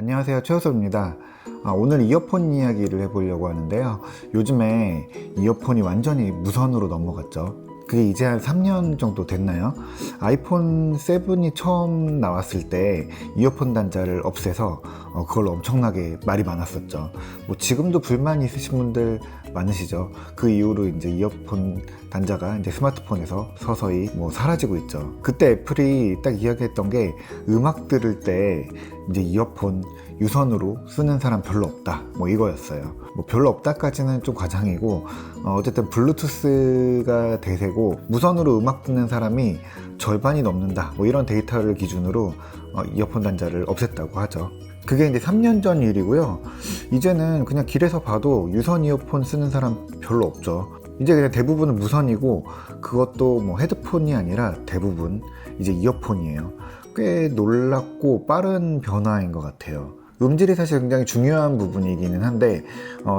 안녕하세요, 최호섭입니다. 오늘 이어폰 이야기를 해보려고 하는데요. 요즘에 이어폰이 완전히 무선으로 넘어갔죠. 그게 이제 한 3년 정도 됐나요? 아이폰 7이 처음 나왔을 때 이어폰 단자를 없애서 그걸로 엄청나게 말이 많았었죠. 뭐 지금도 불만이 있으신 분들 많으시죠. 그 이후로 이제 이어폰 단자가 이제 스마트폰에서 서서히 사라지고 있죠. 그때 애플이 딱 이야기했던 게 음악 들을 때 이제 이어폰 유선으로 쓰는 사람 별로 없다, 이거였어요. 별로 없다까지는 좀 과장이고, 어쨌든 블루투스가 대세고 무선으로 음악 듣는 사람이 절반이 넘는다, 이런 데이터를 기준으로 이어폰 단자를 없앴다고 하죠. 그게 이제 3년 전 일이고요. 이제는 그냥 길에서 봐도 유선 이어폰 쓰는 사람 별로 없죠. 이제 그냥 대부분은 무선이고, 그것도 헤드폰이 아니라 대부분 이제 이어폰이에요. 꽤 놀랍고 빠른 변화인 것 같아요. 음질이 사실 굉장히 중요한 부분이기는 한데,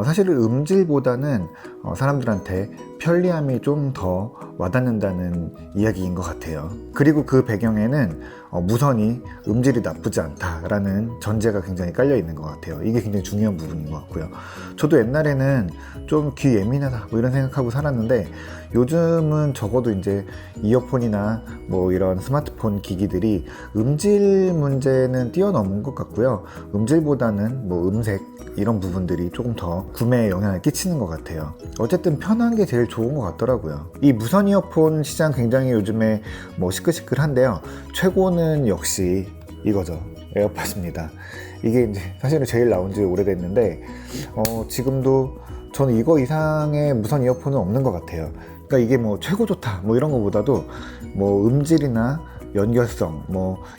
사실은 음질보다는 사람들한테 편리함이 좀 더 와닿는다는 이야기인 것 같아요. 그리고 그 배경에는 무선이 음질이 나쁘지 않다라는 전제가 굉장히 깔려 있는 것 같아요. 이게 굉장히 중요한 부분인 것 같고요. 저도 옛날에는 좀 귀 예민하다 이런 생각하고 살았는데, 요즘은 적어도 이제 이어폰이나 이런 스마트폰 기기들이 음질 문제는 뛰어넘은 것 같고요. 음질보다는 음색 이런 부분들이 조금 더 구매에 영향을 끼치는 것 같아요. 어쨌든 편한 게 제일 좋은 것 같더라고요. 이 무선 이어폰 시장 굉장히 요즘에 시끌시끌한데요. 최고는 역시 이거죠. 에어팟입니다. 이게 이제 사실은 제일 나온 지 오래됐는데, 지금도 저는 이거 이상의 무선 이어폰은 없는 것 같아요. 그러니까 이게 최고 좋다 이런 것보다도 음질이나 연결성,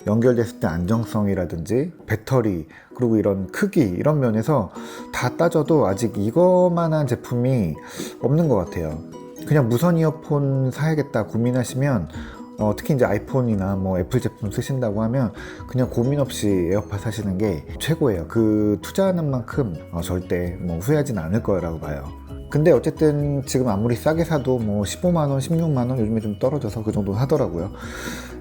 연결됐을 때 안정성이라든지 배터리, 그리고 이런 크기, 이런 면에서 다 따져도 아직 이거만한 제품이 없는 것 같아요. 그냥 무선 이어폰 사야겠다 고민하시면, 특히 이제 아이폰이나 애플 제품 쓰신다고 하면 그냥 고민 없이 에어팟 사시는 게 최고예요. 그 투자하는 만큼 절대 후회하진 않을 거라고 봐요. 근데 어쨌든 지금 아무리 싸게 사도 15만원, 16만원 요즘에 좀 떨어져서 그 정도 하더라고요.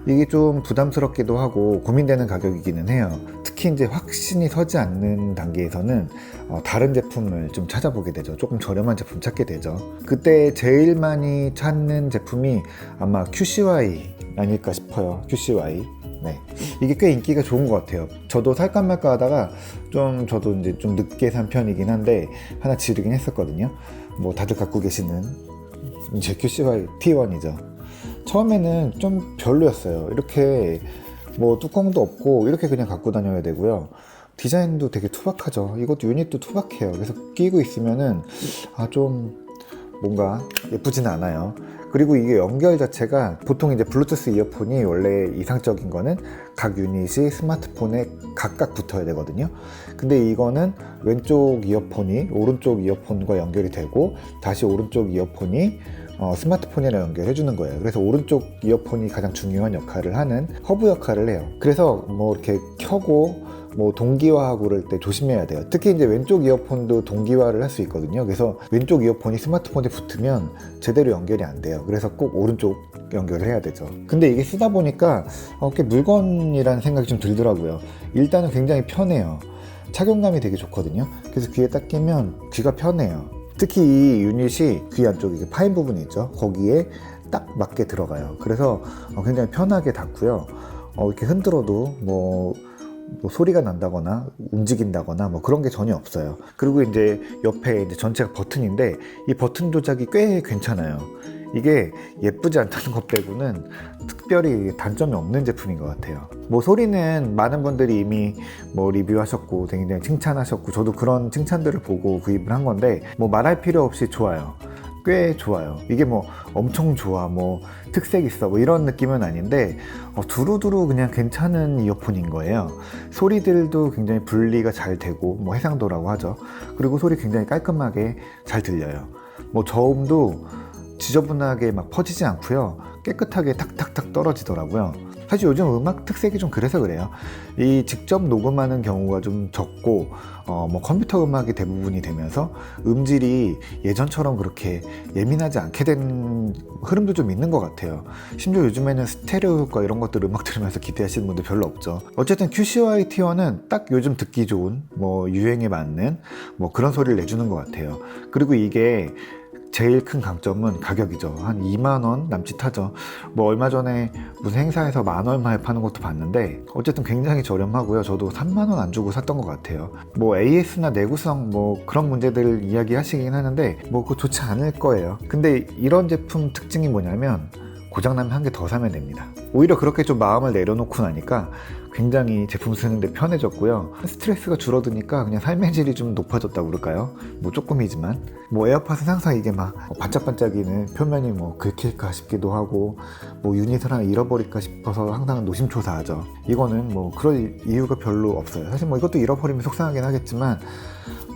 이게 좀 부담스럽기도 하고 고민되는 가격이기는 해요. 특히 이제 확신이 서지 않는 단계에서는 다른 제품을 좀 찾아보게 되죠. 조금 저렴한 제품 찾게 되죠. 그때 제일 많이 찾는 제품이 아마 QCY 아닐까 싶어요. QCY. 네. 이게 꽤 인기가 좋은 것 같아요. 저도 살까 말까 하다가 저도 이제 좀 늦게 산 편이긴 한데 하나 지르긴 했었거든요. 다들 갖고 계시는 이제 QCY T1이죠. 처음에는 좀 별로였어요. 이렇게 뚜껑도 없고 이렇게 그냥 갖고 다녀야 되고요. 디자인도 되게 투박하죠. 이것도 유닛도 투박해요. 그래서 끼고 있으면은 좀 뭔가 예쁘지는 않아요. 그리고 이게 연결 자체가 보통 이제 블루투스 이어폰이 원래 이상적인 거는 각 유닛이 스마트폰에 각각 붙어야 되거든요. 근데 이거는 왼쪽 이어폰이 오른쪽 이어폰과 연결이 되고 다시 오른쪽 이어폰이 스마트폰이랑 연결해 주는 거예요. 그래서 오른쪽 이어폰이 가장 중요한 역할을 하는 허브 역할을 해요. 그래서 이렇게 켜고 동기화하고 그럴 때 조심해야 돼요. 특히 이제 왼쪽 이어폰도 동기화를 할 수 있거든요. 그래서 왼쪽 이어폰이 스마트폰에 붙으면 제대로 연결이 안 돼요. 그래서 꼭 오른쪽 연결을 해야 되죠. 근데 이게 쓰다 보니까 꽤 물건이라는 생각이 좀 들더라고요. 일단은 굉장히 편해요. 착용감이 되게 좋거든요. 그래서 귀에 딱 끼면 귀가 편해요. 특히 이 유닛이 귀 안쪽에 파인 부분이 있죠. 거기에 딱 맞게 들어가요. 그래서 굉장히 편하게 닿고요. 이렇게 흔들어도 소리가 난다거나 움직인다거나 그런 게 전혀 없어요. 그리고 이제 옆에 이제 전체가 버튼인데 이 버튼 조작이 꽤 괜찮아요. 이게 예쁘지 않다는 것 빼고는 특별히 단점이 없는 제품인 것 같아요. 소리는 많은 분들이 이미 리뷰하셨고 굉장히 칭찬하셨고 저도 그런 칭찬들을 보고 구입을 한 건데 말할 필요 없이 좋아요. 꽤 좋아요. 이게 엄청 좋아, 특색 있어, 이런 느낌은 아닌데 두루두루 그냥 괜찮은 이어폰인 거예요. 소리들도 굉장히 분리가 잘 되고 해상도라고 하죠. 그리고 소리 굉장히 깔끔하게 잘 들려요. 저음도 지저분하게 퍼지지 않고요. 깨끗하게 탁탁탁 떨어지더라고요. 사실 요즘 음악 특색이 좀 그래서 그래요. 이 직접 녹음하는 경우가 좀 적고 뭐 컴퓨터 음악이 대부분이 되면서 음질이 예전처럼 그렇게 예민하지 않게 된 흐름도 좀 있는 것 같아요. 심지어 요즘에는 스테레오 효과 이런 것들 음악 들으면서 기대하시는 분들 별로 없죠. 어쨌든 QCY T1은 딱 요즘 듣기 좋은 뭐 유행에 맞는 뭐 그런 소리를 내주는 것 같아요. 그리고 이게 제일 큰 강점은 가격이죠. 한 2만원 남짓하죠. 뭐 얼마 전에 무슨 행사에서 만 얼마에 파는 것도 봤는데 어쨌든 굉장히 저렴하고요. 저도 3만원 안 주고 샀던 것 같아요. 뭐 AS나 내구성 뭐 그런 문제들을 이야기하시긴 하는데 뭐 그거 좋지 않을 거예요. 근데 이런 제품 특징이 뭐냐면 고장나면 한 개 더 사면 됩니다. 오히려 그렇게 좀 마음을 내려놓고 나니까 굉장히 제품 쓰는데 편해졌고요. 스트레스가 줄어드니까 그냥 삶의 질이 좀 높아졌다고 그럴까요? 뭐 조금이지만 뭐 에어팟은 항상 이게 막 반짝반짝이는 표면이 뭐 긁힐까 싶기도 하고 뭐 유닛을 하나 잃어버릴까 싶어서 항상 노심초사하죠. 이거는 뭐 그럴 이유가 별로 없어요. 사실 뭐 이것도 잃어버리면 속상하긴 하겠지만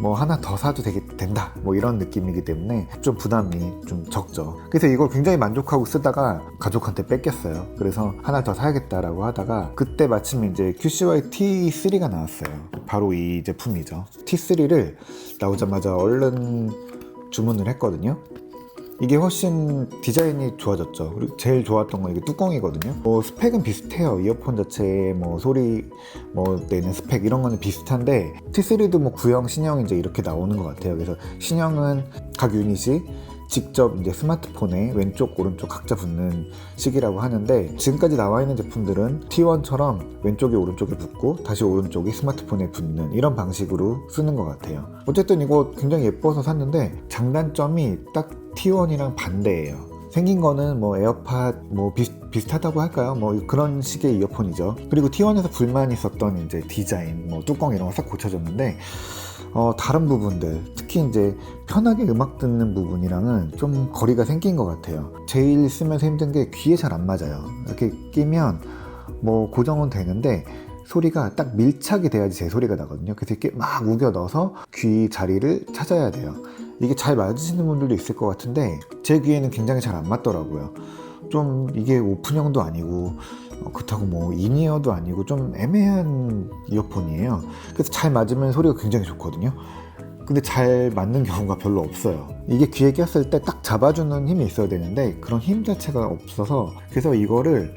뭐 하나 더 사도 된다 뭐 이런 느낌이기 때문에 좀 부담이 좀 적죠. 그래서 이걸 굉장히 만족하고 쓰다가 가족한테 뺏겼어요. 그래서 하나 더 사야겠다라고 하다가 그때 마침 이제 QCY T3가 나왔어요. 바로 이 제품이죠. T3를 나오자마자 얼른 주문을 했거든요. 이게 훨씬 디자인이 좋아졌죠. 그리고 제일 좋았던 건 이게 뚜껑이거든요. 뭐 스펙은 비슷해요. 이어폰 자체의 뭐 소리 뭐 내는 스펙 이런 거는 비슷한데 T3도 뭐 구형, 신형 이제 이렇게 나오는 것 같아요. 그래서 신형은 각 유닛이 직접 이제 스마트폰에 왼쪽 오른쪽 각자 붙는 식이라고 하는데 지금까지 나와 있는 제품들은 T1처럼 왼쪽이 오른쪽에 붙고 다시 오른쪽이 스마트폰에 붙는 이런 방식으로 쓰는 것 같아요. 어쨌든 이거 굉장히 예뻐서 샀는데 장단점이 딱 T1이랑 반대예요. 생긴 거는 뭐 에어팟 뭐 비슷하다고 할까요? 뭐 그런 식의 이어폰이죠. 그리고 T1에서 불만이 있었던 이제 디자인, 뭐 뚜껑 이런 거 싹 고쳐졌는데 다른 부분들, 특히 이제 편하게 음악 듣는 부분이랑은 좀 거리가 생긴 것 같아요. 제일 쓰면서 힘든 게 귀에 잘 안 맞아요. 이렇게 끼면 뭐 고정은 되는데 소리가 딱 밀착이 돼야지 제 소리가 나거든요. 그래서 이렇게 막 우겨 넣어서 귀 자리를 찾아야 돼요. 이게 잘 맞으시는 분들도 있을 것 같은데 제 귀에는 굉장히 잘 안 맞더라고요. 좀 이게 오픈형도 아니고 그렇다고 뭐 인이어도 아니고 좀 애매한 이어폰이에요. 그래서 잘 맞으면 소리가 굉장히 좋거든요. 근데 잘 맞는 경우가 별로 없어요. 이게 귀에 꼈을 때 딱 잡아주는 힘이 있어야 되는데 그런 힘 자체가 없어서 그래서 이거를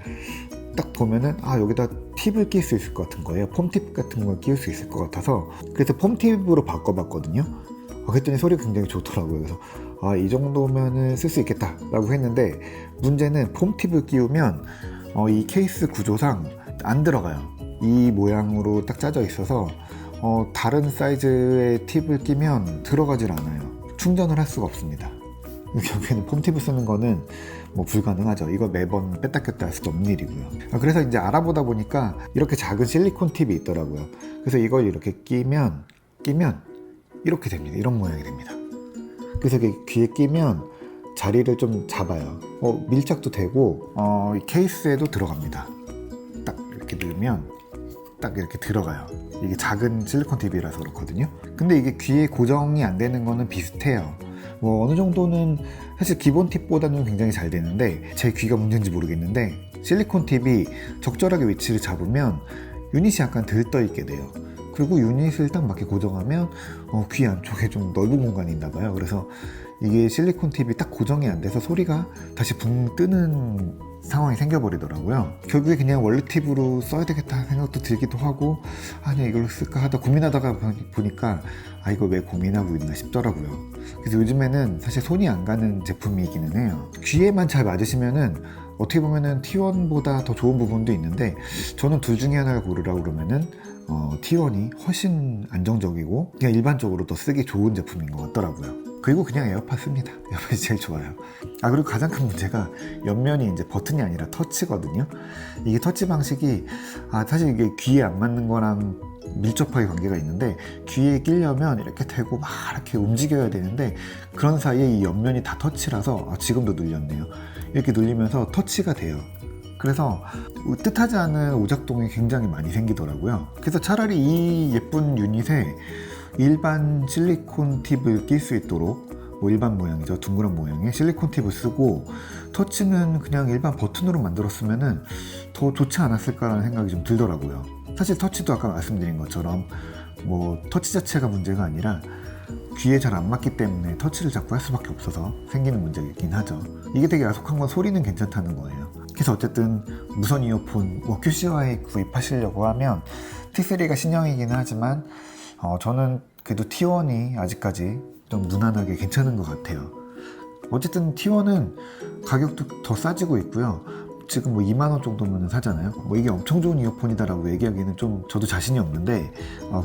딱 보면은 여기다 팁을 끼울 수 있을 것 같은 거예요. 폼팁 같은 걸 끼울 수 있을 것 같아서 그래서 폼팁으로 바꿔봤거든요. 그랬더니 소리가 굉장히 좋더라고요. 그래서 이 정도면은 쓸 수 있겠다 라고 했는데 문제는 폼팁을 끼우면 이 케이스 구조상 안 들어가요. 이 모양으로 딱 짜져 있어서 다른 사이즈의 팁을 끼면 들어가질 않아요. 충전을 할 수가 없습니다. 결국에는 폼팁을 쓰는 거는 뭐 불가능하죠. 이거 매번 뺐다 꼈다 할 수도 없는 일이고요. 그래서 이제 알아보다 보니까 이렇게 작은 실리콘 팁이 있더라고요. 그래서 이걸 이렇게 끼면 이렇게 됩니다. 이런 모양이 됩니다. 그래서 이게 귀에 끼면 자리를 좀 잡아요. 밀착도 되고 이 케이스에도 들어갑니다. 딱 이렇게 넣으면 딱 이렇게 들어가요. 이게 작은 실리콘 팁이라서 그렇거든요. 근데 이게 귀에 고정이 안 되는 거는 비슷해요. 뭐 어느 정도는 사실 기본 팁보다는 굉장히 잘 되는데 제 귀가 문제인지 모르겠는데 실리콘 팁이 적절하게 위치를 잡으면 유닛이 약간 들떠 있게 돼요. 그리고 유닛을 딱 맞게 고정하면 귀 안쪽에 좀 넓은 공간이 있나 봐요. 그래서 이게 실리콘 팁이 딱 고정이 안 돼서 소리가 다시 붕 뜨는 상황이 생겨버리더라고요. 결국에 그냥 원래 팁으로 써야 되겠다 생각도 들기도 하고 아니 이걸로 쓸까 하다 고민하다가 보니까 이거 왜 고민하고 있나 싶더라고요. 그래서 요즘에는 사실 손이 안 가는 제품이기는 해요. 귀에만 잘 맞으시면은 어떻게 보면은 T1보다 더 좋은 부분도 있는데 저는 둘 중에 하나를 고르라고 그러면은 T1이 훨씬 안정적이고 그냥 일반적으로 더 쓰기 좋은 제품인 것 같더라고요. 그리고 그냥 에어팟 씁니다. 에어팟이 제일 좋아요. 그리고 가장 큰 문제가 옆면이 이제 버튼이 아니라 터치거든요. 이게 터치 방식이 사실 이게 귀에 안 맞는 거랑 밀접하게 관계가 있는데 귀에 끼려면 이렇게 대고 막 이렇게 움직여야 되는데 그런 사이에 이 옆면이 다 터치라서 지금도 눌렸네요. 이렇게 눌리면서 터치가 돼요. 그래서 뜻하지 않은 오작동이 굉장히 많이 생기더라고요. 그래서 차라리 이 예쁜 유닛에 일반 실리콘 팁을 낄 수 있도록 뭐 일반 모양이죠. 둥그런 모양의 실리콘 팁을 쓰고 터치는 그냥 일반 버튼으로 만들었으면 더 좋지 않았을까라는 생각이 좀 들더라고요. 사실 터치도 아까 말씀드린 것처럼 뭐 터치 자체가 문제가 아니라 귀에 잘 안 맞기 때문에 터치를 자꾸 할 수밖에 없어서 생기는 문제이긴 하죠. 이게 되게 야속한 건 소리는 괜찮다는 거예요. 그래서 어쨌든 무선 이어폰 뭐 QCY 구입하시려고 하면 T3가 신형이긴 하지만 저는 그래도 T1이 아직까지 좀 무난하게 괜찮은 것 같아요. 어쨌든 T1은 가격도 더 싸지고 있고요. 지금 뭐 2만원 정도면 사잖아요. 뭐 이게 엄청 좋은 이어폰이다라고 얘기하기는 좀 저도 자신이 없는데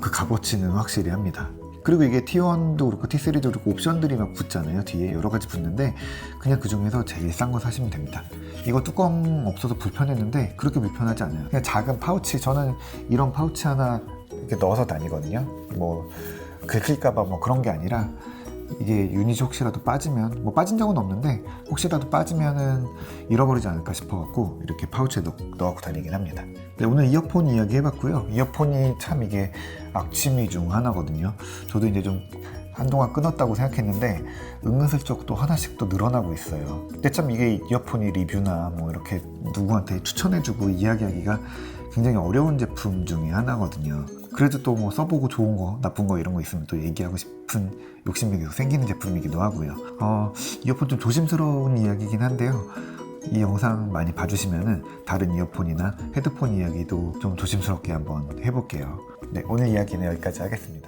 그 값어치는 확실히 합니다. 그리고 이게 T1도 그렇고 T3도 그렇고 옵션들이 막 붙잖아요. 뒤에 여러 가지 붙는데 그냥 그 중에서 제일 싼 거 사시면 됩니다. 이거 뚜껑 없어서 불편했는데 그렇게 불편하지 않아요. 그냥 작은 파우치, 저는 이런 파우치 하나 이렇게 넣어서 다니거든요. 뭐 긁힐까봐 뭐 그런 게 아니라 이게 유닛이 혹시라도 빠지면, 뭐 빠진 적은 없는데 혹시라도 빠지면은 잃어버리지 않을까 싶어갖고 이렇게 파우치에 넣고 다니긴 합니다. 네, 오늘 이어폰 이야기 해봤고요. 이어폰이 참 이게 악취미 중 하나거든요. 저도 이제 좀 한동안 끊었다고 생각했는데 은근슬쩍 또 하나씩 또 늘어나고 있어요. 근데 참 이게 이어폰이 리뷰나 뭐 이렇게 누구한테 추천해주고 이야기하기가 굉장히 어려운 제품 중에 하나거든요. 그래도 또 뭐 써보고 좋은 거, 나쁜 거 이런 거 있으면 또 얘기하고 싶은 욕심이 계속 생기는 제품이기도 하고요. 이어폰 좀 조심스러운 이야기긴 한데요. 이 영상 많이 봐주시면은 다른 이어폰이나 헤드폰 이야기도 좀 조심스럽게 한번 해볼게요. 네, 오늘 이야기는 여기까지 하겠습니다.